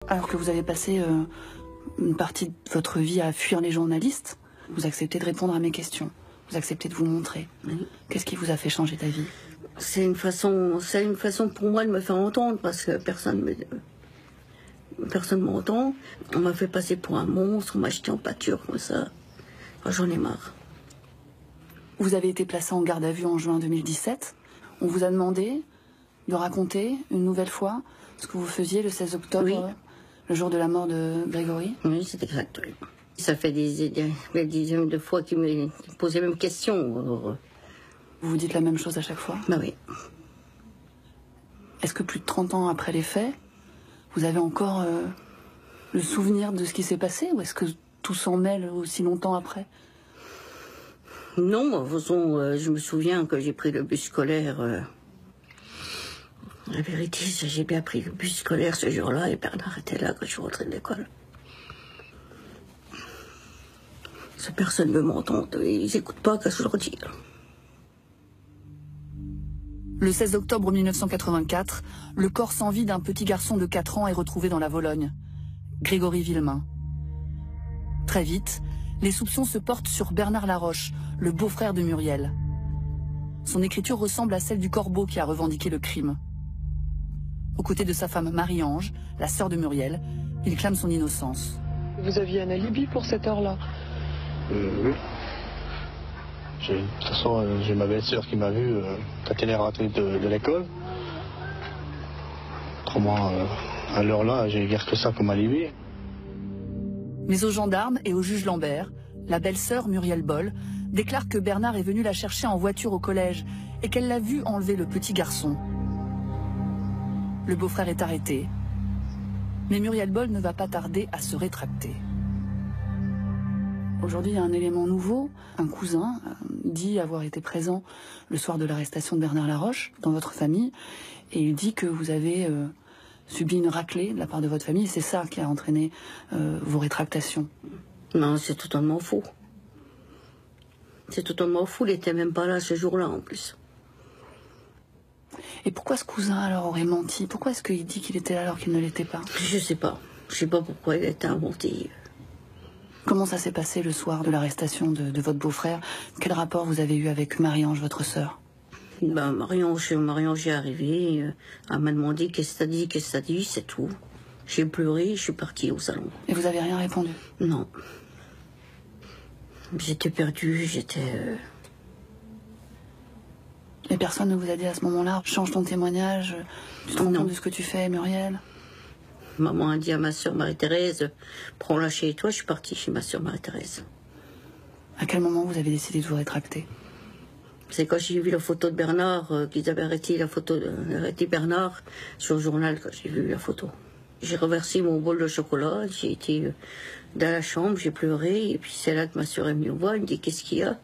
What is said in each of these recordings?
Alors que vous avez passé une partie de votre vie à fuir les journalistes, vous acceptez de répondre à mes questions, vous acceptez de vous montrer. Oui. Qu'est-ce qui vous a fait changer d'avis? C'est une façon pour moi de me faire entendre, parce que personne m'entend. On m'a fait passer pour un monstre, on m'a jeté en pâture comme ça. Enfin, j'en ai marre. Vous avez été placé en garde à vue en juin 2017. On vous a demandé de raconter une nouvelle fois ce que vous faisiez le 16 octobre, Oui. Le jour de la mort de Grégory. Oui, c'est exact. Oui. Ça fait des dizaines de fois qu'il me posait les mêmes questions. Vous vous dites la même chose à chaque fois? Bah oui. Est-ce que plus de 30 ans après les faits, vous avez encore le souvenir de ce qui s'est passé, ou est-ce que tout s'en mêle aussi longtemps après? Non, de toute façon, je me souviens que j'ai pris le bus scolaire. La vérité, c'est que j'ai bien pris le bus scolaire ce jour-là et Bernard était là quand je suis rentrée de l'école. Si personne ne m'entend, ils n'écoutent pas ce que je leur dis. Le 16 octobre 1984, le corps sans vie d'un petit garçon de 4 ans est retrouvé dans la Vologne. Grégory Villemain. Très vite, les soupçons se portent sur Bernard Laroche, le beau-frère de Muriel. Son écriture ressemble à celle du corbeau qui a revendiqué le crime. Aux côtés de sa femme Marie-Ange, la sœur de Muriel, il clame son innocence. Vous aviez un alibi pour cette heure-là? Oui. De toute façon, j'ai ma belle-sœur qui m'a vu quand elle est rentrée de l'école. Autrement, à l'heure-là, j'ai guère que ça comme alibi. Mais aux gendarmes et au juge Lambert, la belle-sœur Muriel Boll déclare que Bernard est venu la chercher en voiture au collège et qu'elle l'a vu enlever le petit garçon. Le beau-frère est arrêté, mais Muriel Boll ne va pas tarder à se rétracter. Aujourd'hui, il y a un élément nouveau. Un cousin dit avoir été présent le soir de l'arrestation de Bernard Laroche dans votre famille, et il dit que vous avez subi une raclée de la part de votre famille, et c'est ça qui a entraîné vos rétractations. Non, c'est totalement faux. C'est totalement faux, il n'était même pas là ce jour-là en plus. Et pourquoi ce cousin alors aurait menti? Pourquoi est-ce qu'il dit qu'il était là alors qu'il ne l'était pas? Je sais pas. Je sais pas pourquoi il a été inventé. Comment ça s'est passé le soir de l'arrestation de votre beau-frère? Quel rapport vous avez eu avec Marie-Ange, votre sœur? Ben, Marie-Ange est arrivée, elle m'a demandé qu'est-ce que t'as dit, c'est tout. J'ai pleuré, je suis partie au salon. Et vous avez rien répondu? Non. J'étais perdue, Et personne ne vous a dit à ce moment-là, change ton témoignage, tu te rends Non. compte de ce que tu fais, Muriel? Maman a dit à ma soeur Marie-Thérèse, prends-la chez toi, je suis partie chez ma soeur Marie-Thérèse. À quel moment vous avez décidé de vous rétracter? C'est quand j'ai vu la photo de Bernard, qu'ils avaient arrêté Bernard sur le journal, quand j'ai vu la photo. J'ai reversé mon bol de chocolat, j'ai été dans la chambre, j'ai pleuré, et puis c'est là que ma soeur est venue me voir, elle me dit qu'est-ce qu'il y a?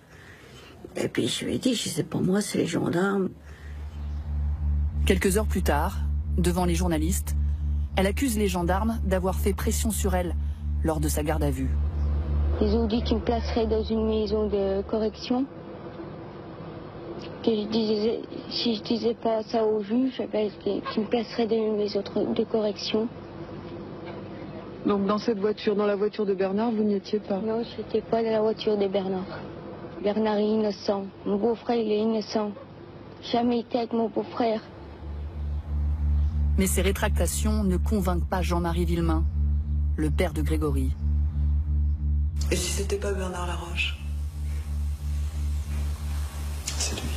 Et puis je lui ai dit, c'est pas moi, c'est les gendarmes. Quelques heures plus tard, devant les journalistes, elle accuse les gendarmes d'avoir fait pression sur elle lors de sa garde à vue. Ils ont dit qu'ils me placeraient dans une maison de correction. Que si je disais pas ça au juge, qu'ils me placeraient dans une maison de correction. Donc dans cette voiture, dans la voiture de Bernard, vous n'y étiez pas? Non, je n'étais pas dans la voiture de Bernard. Bernard est innocent. Mon beau-frère, il est innocent. Jamais été avec mon beau-frère. Mais ces rétractations ne convainquent pas Jean-Marie Villemain, le père de Grégory. Et si c'était pas Bernard Laroche? C'est lui.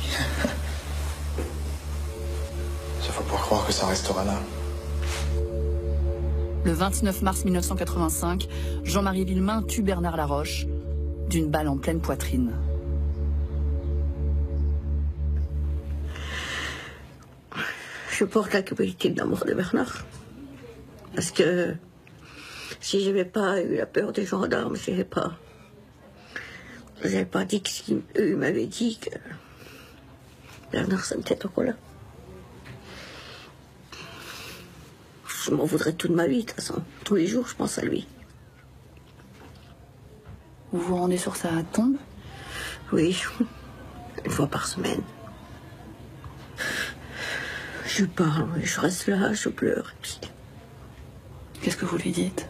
Il faut pas croire que ça restera là. Le 29 mars 1985, Jean-Marie Villemain tue Bernard Laroche d'une balle en pleine poitrine. Je porte la culpabilité de la mort de Bernard. Parce que si je n'avais pas eu la peur des gendarmes, je n'avais pas dit ce qu'eux m'avaient dit, que Bernard, ça me était encore là. Je m'en voudrais toute ma vie, de toute façon. Tous les jours, je pense à lui. Vous vous rendez sur sa tombe? Oui, une fois par semaine. Je parle, je reste là, je pleure. Qu'est-ce que vous lui dites?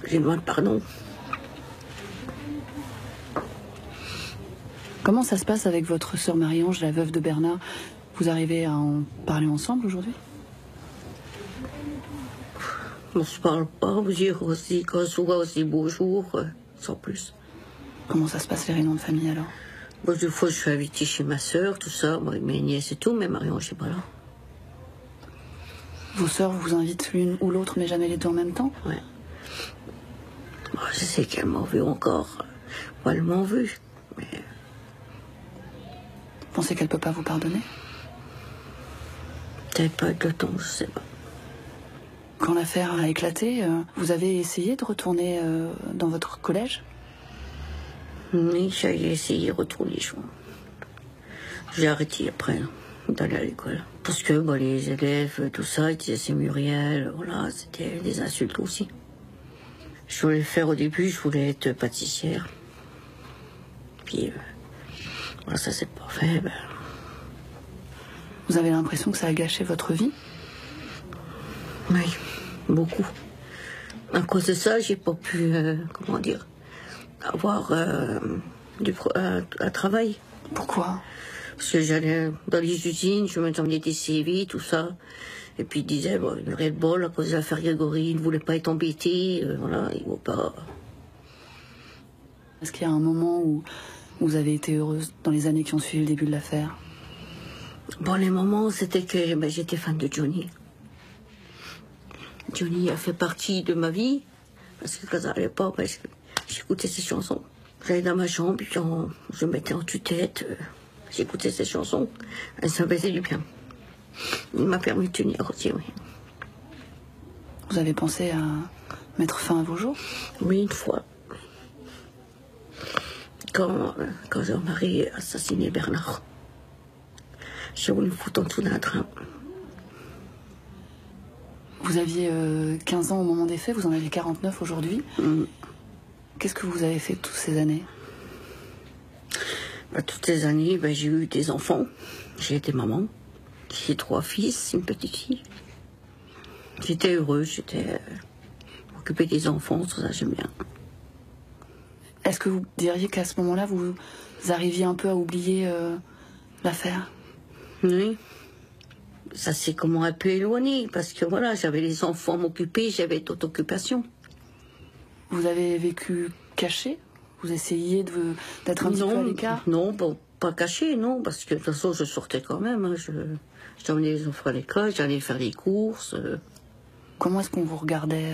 Je lui demande pardon. Comment ça se passe avec votre sœur Marie-Ange, la veuve de Bernard? Vous arrivez à en parler ensemble aujourd'hui? On se parle pas, on dire aussi quand on se voit aussi bonjour, sans plus. Comment ça se passe les réunions de famille alors? Bon, des fois je suis invitée chez ma sœur, tout ça, moi, mes nièces et tout, mais Marie-Ange n'est pas là. Vos sœurs vous invitent l'une ou l'autre, mais jamais les deux en même temps? Ouais. Bon, je sais qu'elle m'en veut encore. Moi, elle m'en veut, mais... Vous pensez qu'elle peut pas vous pardonner? Peut-être pas de le temps, je sais pas. Quand l'affaire a éclaté, vous avez essayé de retourner dans votre collège? Oui, j'ai essayé de retourner, je crois. J'ai arrêté après d'aller à l'école. Parce que bon, les élèves, tout ça, ils disaient c'est Muriel, voilà, c'était des insultes aussi. Je voulais le faire au début, je voulais être pâtissière. Puis, voilà, ça s'est pas fait. Ben... Vous avez l'impression que ça a gâché votre vie? Oui, beaucoup. À cause de ça, j'ai pas pu, comment dire, avoir un travail. Pourquoi? Parce que j'allais dans les usines, je me donnais des CV, tout ça. Et puis ils disaient, bon, une Red Bull, à cause de l'affaire Grégory, il ne voulait pas être embêté, voilà, il ne veut pas. Est-ce qu'il y a un moment où vous avez été heureuse dans les années qui ont suivi le début de l'affaire? Bon, les moments, c'était que ben, j'étais fan de Johnny. Johnny a fait partie de ma vie, parce que quand ça n'allait pas, ben, j'écoutais ses chansons. J'allais dans ma chambre, puis je me mettais en tue-tête, j'écoutais ses chansons, et ça me faisait du bien. Il m'a permis de tenir aussi, oui. Vous avez pensé à mettre fin à vos jours? Oui, une fois. Quand Jean-Marie a assassiné Bernard, j'ai voulu me foutre en dessous d'un train. Vous aviez 15 ans au moment des faits, vous en avez 49 aujourd'hui. Qu'est-ce que vous avez fait toutes ces années? Toutes ces années, j'ai eu des enfants. J'ai été maman. J'ai 3 fils, une petite fille. J'étais heureuse, j'étais occupée des enfants, tout ça, j'aime bien. Est-ce que vous diriez qu'à ce moment-là, vous arriviez un peu à oublier l'affaire? Oui. Ça s'est comment un peu éloigné, parce que voilà, j'avais les enfants à m'occuper, j'avais d'autres occupations. Vous avez vécu caché? Vous essayiez d'être un petit peu à l'écart? Non, bon, pas caché, non, parce que de toute façon, je sortais quand même. Hein, j'emmenais les enfants à l'école, j'allais faire les courses. Comment est-ce qu'on vous regardait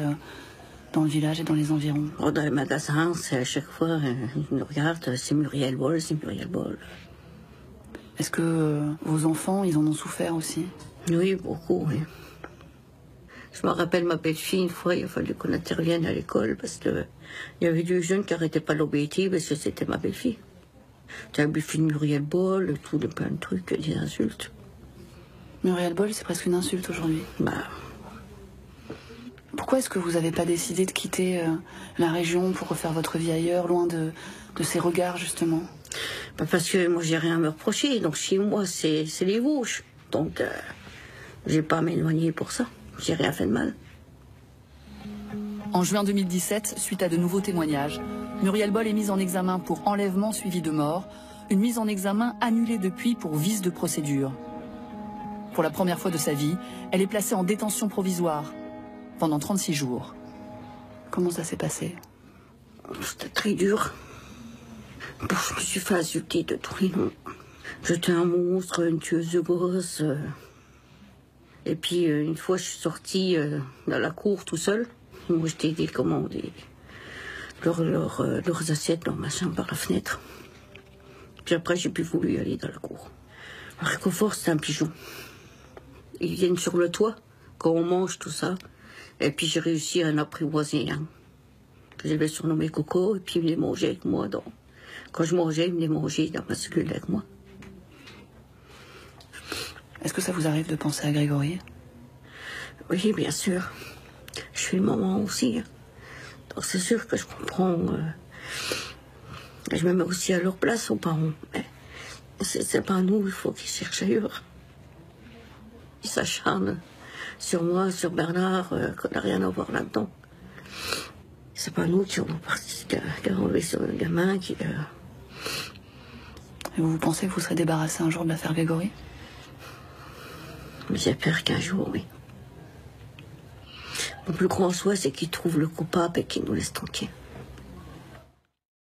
dans le village et dans les environs? Oh, dans les magasins, c'est à chaque fois, ils nous regardent, c'est Muriel Boll, c'est Muriel Boll. Est-ce que vos enfants, ils en ont souffert aussi? Oui, beaucoup, oui. Je me rappelle ma belle-fille, une fois, il a fallu qu'on intervienne à l'école parce qu'il y avait deux jeunes qui n'arrêtaient pas de l'embêter parce que c'était ma belle-fille. T'as la belle-fille de Muriel Boll, tout, plein de trucs, des insultes. Muriel Boll, c'est presque une insulte aujourd'hui. Bah. Pourquoi est-ce que vous n'avez pas décidé de quitter la région pour refaire votre vie ailleurs, loin de ces regards, justement? Bah parce que moi, j'ai rien à me reprocher. Donc, chez moi, c'est les Vosges. Donc, j'ai pas à m'éloigner pour ça. J'ai rien fait de mal. En juin 2017, suite à de nouveaux témoignages, Muriel Boll est mise en examen pour enlèvement suivi de mort, une mise en examen annulée depuis pour vice de procédure. Pour la première fois de sa vie, elle est placée en détention provisoire pendant 36 jours. Comment ça s'est passé? C'était très dur. Bon, je me suis fait insulter de tous les noms. J'étais un monstre, une tueuse de gosses. Et puis, une fois, je suis sortie dans la cour tout seul. Moi, j'étais décommandé leurs assiettes dans ma chambre par la fenêtre. Puis après, j'ai plus voulu aller dans la cour. Le réconfort, c'est un pigeon. Ils viennent sur le toit quand on mange tout ça. Et puis, j'ai réussi à en apprivoiser un. Je l'ai surnommé Coco, et puis il me les mangeait avec moi. Quand je mangeais, il me les mangeait dans ma cellule avec moi. Est-ce que ça vous arrive de penser à Grégory? Oui, bien sûr. Je suis maman aussi. Donc c'est sûr que je comprends. Je me mets aussi à leur place aux parents. Mais c'est pas nous, il faut qu'ils cherchent ailleurs. il s'acharne sur moi, sur Bernard, qu'on n'a rien à voir là-dedans. C'est pas nous qui avons enlevé ce gamin qui... Et vous pensez que vous serez débarrassé un jour de l'affaire Grégory? Mais j'ai peur qu'un jour, oui. Mon plus grand souhait, c'est qu'il trouve le coupable et qu'il nous laisse tranquilles.